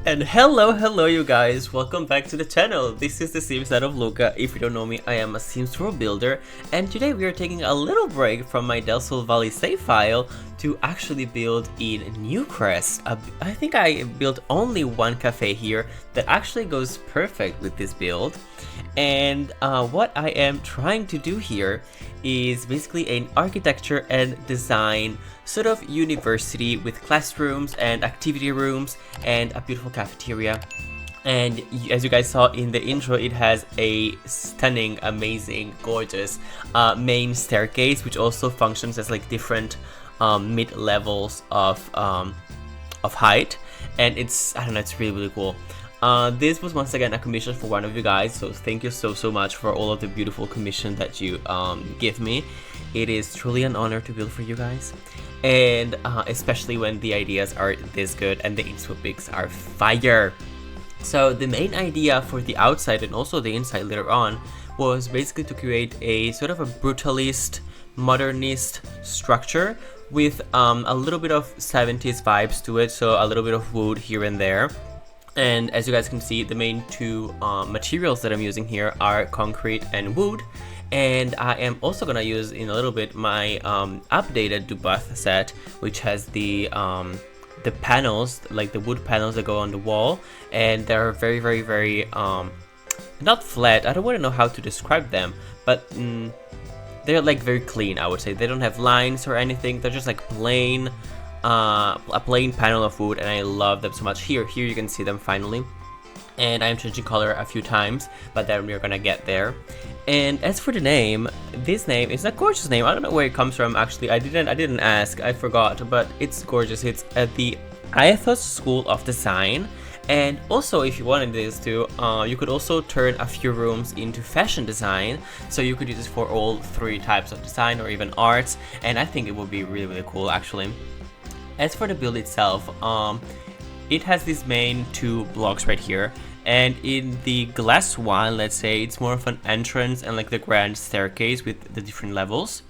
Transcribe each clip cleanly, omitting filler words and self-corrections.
And hello you guys, welcome back to the channel. This is the thesimsideofluca. If you don't know me, I am a Sims world builder, and today we are taking a little break from my Del Sol Valley save file to actually build in Newcrest. I think I built only one cafe here that actually goes perfect with this build. And what I am trying to do here is basically an architecture and design sort of university with classrooms and activity rooms and a beautiful cafeteria. And as you guys saw in the intro, it has a stunning, amazing, gorgeous main staircase, which also functions as like different mid levels of height. And it's, I don't know, it's really cool. This was once again a commission for one of you guys, so thank you so much for all of the beautiful commission that you give me. It is truly an honor to build for you guys, and especially when the ideas are this good and the inspo pics are fire. So the main idea for the outside and also the inside later on was basically to create a sort of a brutalist, modernist structure with a little bit of 70s vibes to it, so a little bit of wood here and there. And as you guys can see, the main two materials that I'm using here are concrete and wood. And I am also gonna use in a little bit my updated Dubath set, which has the panels, like the wood panels that go on the wall, and they're very not flat. I don't want to know how to describe them, but they're like very clean. I would say they don't have lines or anything. They're just like plain. A plain panel of wood, and I love them so much. Here you can see them finally, and I'm changing color a few times, but then we're gonna get there. And as for the name, this name is a gorgeous name. I don't know where it comes from actually. I didn't ask, I forgot, but it's gorgeous. It's at the Aethos School of Design. And also, if you wanted this to, you could also turn a few rooms into fashion design, so you could use this for all three types of design or even arts, and I think it would be really cool actually. As for the build itself, it has these main two blocks right here, and in the glass one, let's say, it's more of an entrance and like the grand staircase with the different levels,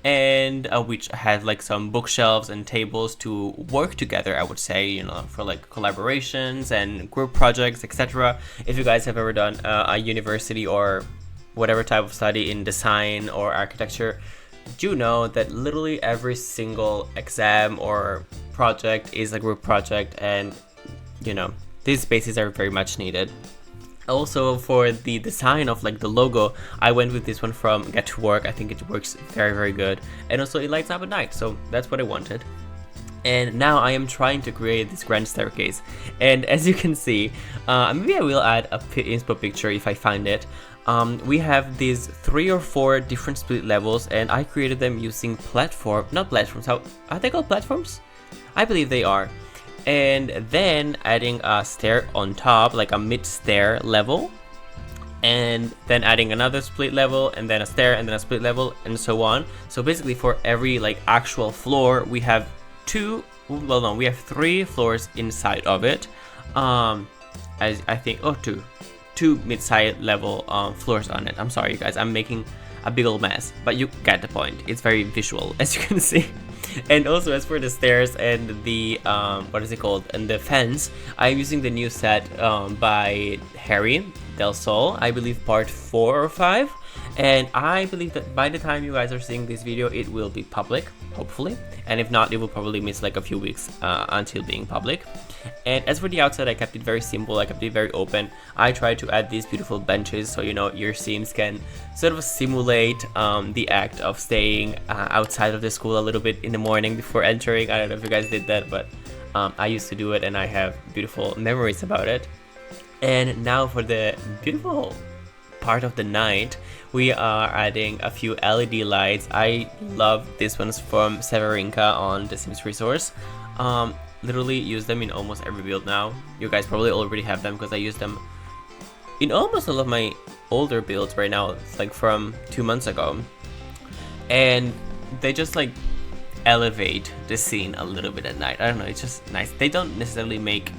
and which has like some bookshelves and tables to work together, I would say, you know, for like collaborations and group projects, etc. If you guys have ever done a university or whatever type of study in design or architecture, do know that literally every single exam or project is a group project, and you know, these spaces are very much needed. Also, for the design of like the logo, I went with this one from Get to Work. I think it works very good, and also it lights up at night, so that's what I wanted. And now I am trying to create this grand staircase, and as you can see, maybe I will add a inspo picture if I find it. We have these 3 or 4 different split levels, and I created them using not platforms, how are they called, platforms? I believe they are. And then adding a stair on top, like a mid-stair level, and then adding another split level, and then a stair, and then a split level, and so on. So basically for every like actual floor, we have 3 floors inside of it. As I think, two mid-side level floors on it. I'm sorry you guys, I'm making a big old mess, but you get the point. It's very visual, as you can see. And also, as for the stairs and the what is it called, and the fence, I'm using the new set by Harry Del Sol, I believe part 4 or 5, and I believe that by the time you guys are seeing this video, it will be public, hopefully, and if not, it will probably miss like a few weeks until being public. And as for the outside, I kept it very simple, I kept it very open. I tried to add these beautiful benches so, you know, your Sims can sort of simulate the act of staying outside of the school a little bit in the morning before entering. I don't know if you guys did that, but I used to do it, and I have beautiful memories about it. And now for the beautiful part of the night, we are adding a few LED lights. I love these ones from Severinka on The Sims Resource. Literally use them in almost every build now. You guys probably already have them because I use them in almost all of my older builds right now, like from 2 months ago. And they just like elevate the scene a little bit at night. I don't know, it's just nice. They don't necessarily make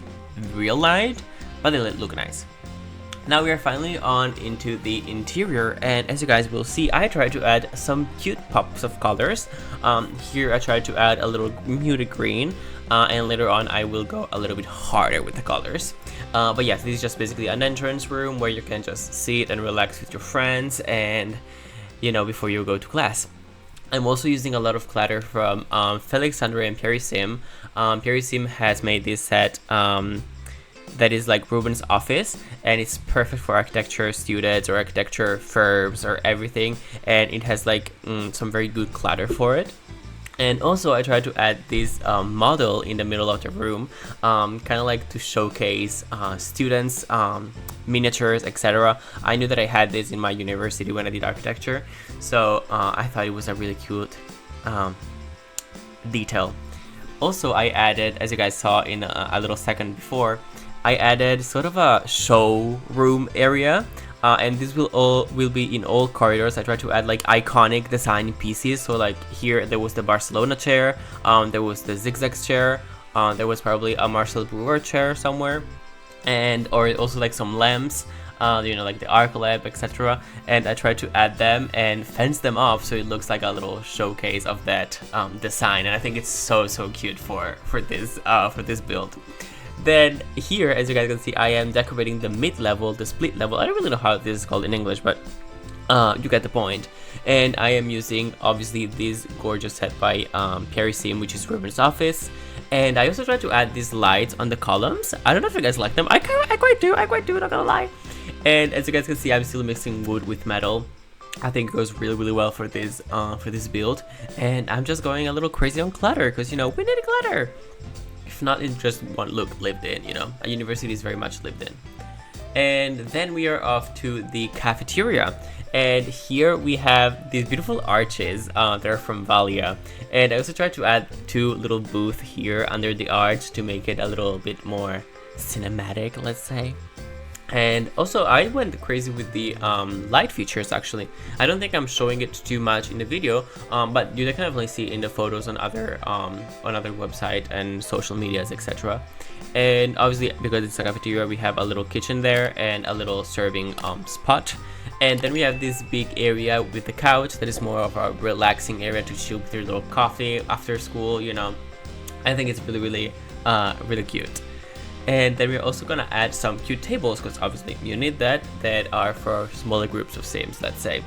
real light, but they look nice. Now we are finally on into the interior, and as you guys will see, I tried to add some cute pops of colors. Here I tried to add a little muted green, and later on I will go a little bit harder with the colors. But yes, this is just basically an entrance room where you can just sit and relax with your friends and, you know, before you go to class. I'm also using a lot of clutter from Felix Andre and Perry Sim. Perry Sim has made this set that is like Ruben's office, and it's perfect for architecture students or architecture firms or everything, and it has like some very good clutter for it. And also I tried to add this model in the middle of the room, kind of like to showcase students, miniatures, etc. I knew that I had this in my university when I did architecture, so I thought it was a really cute detail. Also, I added, as you guys saw in a little second before, I added sort of a showroom area, and this will be in all corridors. I tried to add like iconic design pieces. So like here there was the Barcelona chair, there was the Zigzag chair, there was probably a Marcel Brewer chair somewhere, or also like some lamps, you know, like the arc lamp, etc. And I tried to add them and fence them off so it looks like a little showcase of that design, and I think it's so cute for this build. Then here, as you guys can see, I am decorating the mid-level, the split level. I don't really know how this is called in English, but you get the point. And I am using, obviously, this gorgeous set by Perry Sim, which is Ruben's office. And I also tried to add these lights on the columns. I don't know if you guys like them. I quite do, not gonna lie. And as you guys can see, I'm still mixing wood with metal. I think it goes really well for this build. And I'm just going a little crazy on clutter, because, you know, we need clutter. If not, it just won't look lived in, you know. A university is very much lived in. And then we are off to the cafeteria, and here we have these beautiful arches. They're from Valia, and I also tried to add two little booths here under the arch to make it a little bit more cinematic, let's say. And also I went crazy with the light features. Actually, I don't think I'm showing it too much in the video, but you can definitely see in the photos on other website and social medias, etc. And obviously, because it's a cafeteria, we have a little kitchen there and a little serving spot. And then we have this big area with the couch that is more of a relaxing area to chill with your little coffee after school, you know. I think it's really cute. And then we're also gonna add some cute tables, because obviously you need that are for smaller groups of sims, let's say.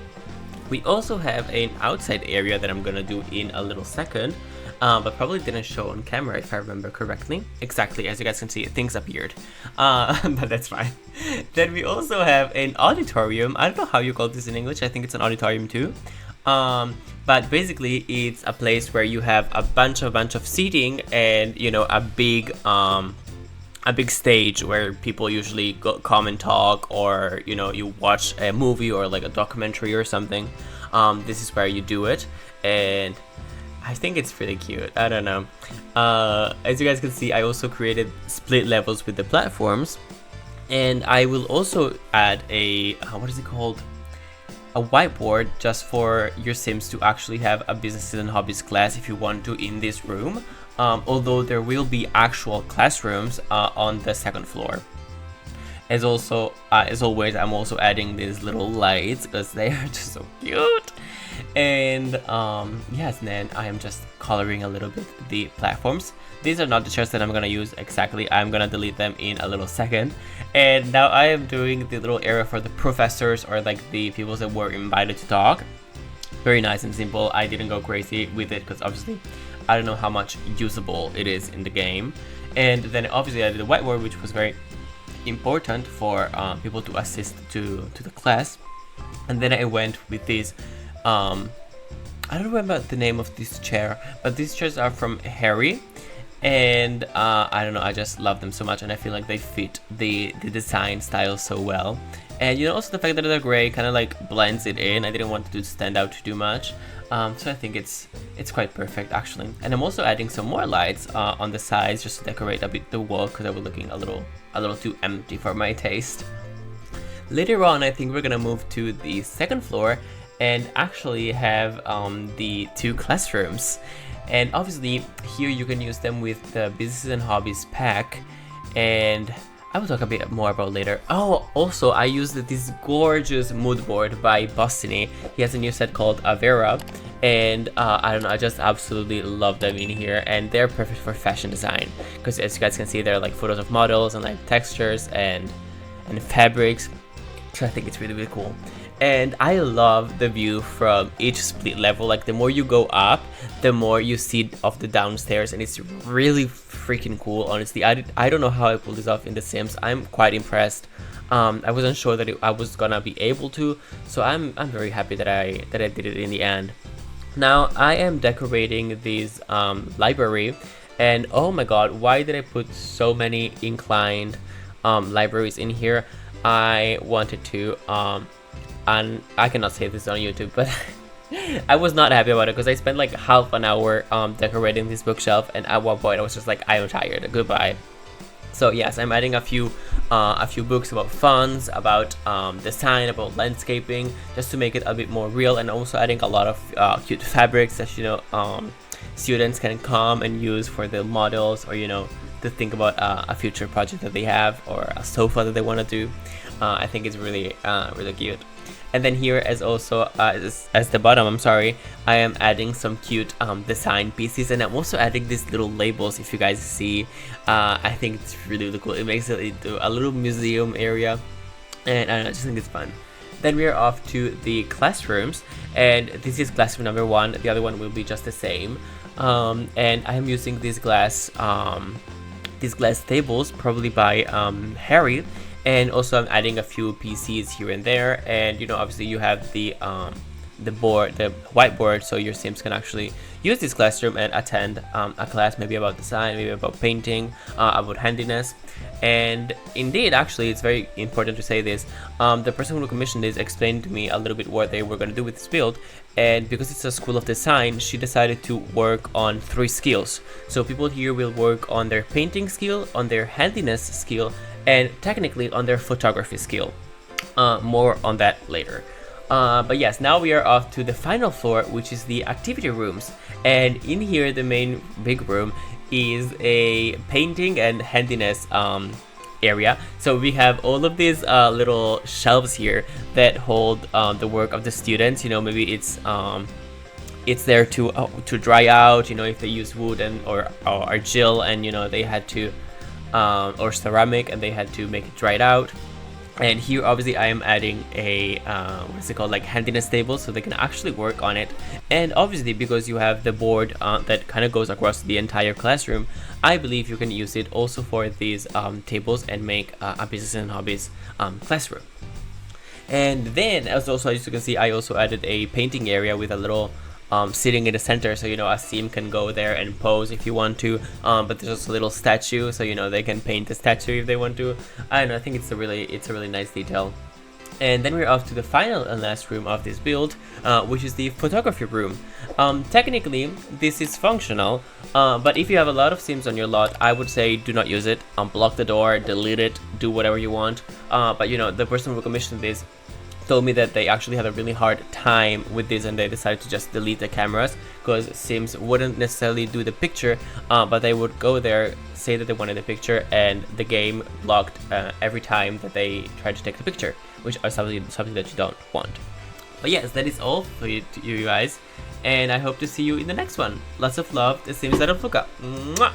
We also have an outside area that I'm gonna do in a little second, but probably didn't show on camera if I remember correctly. Exactly, as you guys can see, things appeared, but that's fine. Then we also have an auditorium. I don't know how you call this in English. I think it's an auditorium too. But basically it's a place where you have a bunch of seating and, you know, a big stage where people usually come and talk, or, you know, you watch a movie or like a documentary or something. This is where you do it, and I think it's pretty cute. I don't know. As you guys can see, I also created split levels with the platforms, and I will also add a what is it called? A whiteboard, just for your sims to actually have a businesses and hobbies class if you want to in this room. Although there will be actual classrooms on the second floor. As always, I'm also adding these little lights because they are just so cute. And yes, then I am just coloring a little bit the platforms. These are not the chairs that I'm gonna use exactly. I'm gonna delete them in a little second. And now I am doing the little area for the professors, or like the people that were invited to talk. Very nice and simple. I didn't go crazy with it because obviously I don't know how much usable it is in the game. And then obviously I did a whiteboard, which was very important for people to assist to the class. And then I went with this, I don't remember the name of this chair, but these chairs are from Harry. And I don't know, I just love them so much, and I feel like they fit the design style so well. And you know, also the fact that they're gray kind of like blends it in. I didn't want it to stand out too much. So I think it's quite perfect actually. And I'm also adding some more lights on the sides just to decorate a bit the wall, because they were looking a little too empty for my taste. Later on, I think we're gonna move to the second floor and actually have the two classrooms. And obviously here you can use them with the businesses and hobbies pack, and I will talk a bit more about later. Oh, also I used this gorgeous mood board by Bostony. He has a new set called Avera, and I don't know, I just absolutely love them in here, and they're perfect for fashion design because as you guys can see, they're like photos of models and like textures and fabrics. So I think it's really cool. And I love the view from each split level. Like the more you go up, the more you see of the downstairs, and it's really freaking cool. Honestly, I don't know how I pulled this off in The Sims. I'm quite impressed. I wasn't sure that I was gonna be able to, so I'm very happy that I did it in the end. Now I am decorating this library, and oh my god, why did I put so many inclined libraries in here? I wanted to and I cannot say this on YouTube, but I was not happy about it because I spent like half an hour decorating this bookshelf, and at one point I was just like, I'm tired, goodbye. So yes, I'm adding a few books about fonts, about design, about landscaping, just to make it a bit more real, and also adding a lot of cute fabrics that, you know, students can come and use for the models, or, you know, to think about a future project that they have, or a sofa that they want to do. I think it's really cute. And then here, as also as the bottom, I'm sorry, I am adding some cute design pieces, and I'm also adding these little labels. If you guys see, I think it's really cool. It makes it into a little museum area, and I don't know, I just think it's fun. Then we are off to the classrooms, and this is classroom number 1. The other one will be just the same, and I am using these glass tables, probably by Harry. And also I'm adding a few PCs here and there, and you know, obviously you have the whiteboard, so your Sims can actually use this classroom and attend a class, maybe about design, maybe about painting, about handiness. And indeed, actually, it's very important to say this, the person who commissioned this explained to me a little bit what they were going to do with this build, and because it's a school of design, she decided to work on 3 skills. So people here will work on their painting skill, on their handiness skill, and technically on their photography skill. More on that later. But yes, now we are off to the final floor, which is the activity rooms. And in here, the main big room is a painting and handiness area. So we have all of these little shelves here that hold the work of the students. You know, maybe it's there to dry out. You know, if they use wood or argil, and you know they had to. Or ceramic, and they had to make it dried out. And here obviously I am adding a what is it called, like handiness table, so they can actually work on it. And obviously, because you have the board that kind of goes across the entire classroom, I believe you can use it also for these tables and make a business and hobbies classroom. And then as you can see, I also added a painting area with a little sitting in the center, so you know a Sim can go there and pose if you want to, but there's also a little statue, so you know they can paint the statue if they want to. I don't know, I think it's a really nice detail. And then we're off to the final and last room of this build, which is the photography room. Technically this is functional, but if you have a lot of Sims on your lot, I would say do not use it. Block the door, delete it, do whatever you want. But you know, the person who commissioned this told me that they actually had a really hard time with this, and they decided to just delete the cameras because Sims wouldn't necessarily do the picture, but they would go there, say that they wanted the picture, and the game blocked every time that they tried to take the picture, which is something that you don't want. But yes, that is all for you guys, and I hope to see you in the next one. Lots of love, the thesimsideofluca. Mwah!